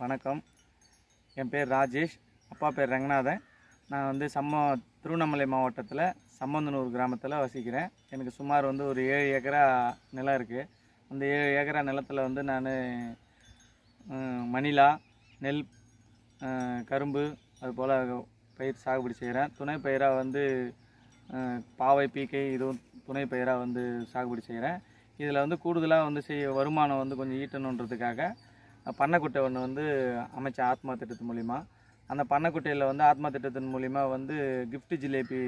வணக்கம். என் பேர் ராஜேஷ். அப்பா பேர் ரங்கநாதன். நான் வந்து திருவண்ணாமலை மாவட்டத்தில் சம்பந்தனூர் கிராமத்தில் வசிக்கிறேன். எனக்கு சுமார் வந்து ஒரு 7 ஏக்கரா நிலம் இருக்குது. அந்த 7 ஏக்கரா நிலத்தில் வந்து நான் மணிலா, நெல், கரும்பு அதுபோல் பயிர் சாகுபடி செய்கிறேன். துணை பயிராக வந்து பாவை, பீக்கை இதுவும் துணை பயிராக வந்து சாகுபடி செய்கிறேன். இதில் வந்து கூடுதலாக வந்து வருமானம் வந்து கொஞ்சம் ஈட்டணுன்றதுக்காக பண்ணைக்குட்டை ஒன்று வந்து அமைச்சேன் ஆத்மா திட்டத்தின் மூலிமா. அந்த பண்ணைக்குட்டையில் வந்து ஆத்மா திட்டத்தின் மூலிமா வந்து கிஃப்ட் ஜிலேபி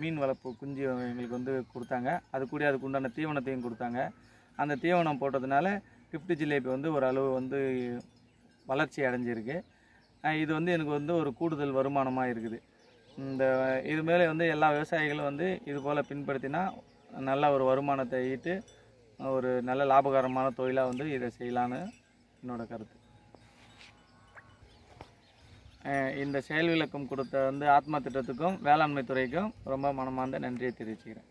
மீன் வளர்ப்பு குஞ்சு எங்களுக்கு வந்து கொடுத்தாங்க. அதுக்கு உண்டான தீவனத்தையும் கொடுத்தாங்க. அந்த தீவனம் போட்டதுனால கிஃப்ட் ஜிலேபி வந்து ஓரளவு வந்து வளர்ச்சி அடைஞ்சிருக்கு. இது வந்து எனக்கு வந்து ஒரு கூடுதல் வருமானமாக இருக்குது. இது மேலே வந்து எல்லா விவசாயிகளும் வந்து இது போல் பின்படுத்தினா நல்ல ஒரு வருமானத்தை ஈட்டு ஒரு நல்ல லாபகரமான தொழிலாக வந்து இதை செய்யலான்னு என்னோட கருத்து. இந்த செயல் விளக்கம் கொடுத்த வந்து ஆத்மா திட்டத்துக்கும் வேளாண்மை துறைக்கும் ரொம்ப மனமார்ந்த நன்றியை தெரிவிச்சுக்கிறேன்.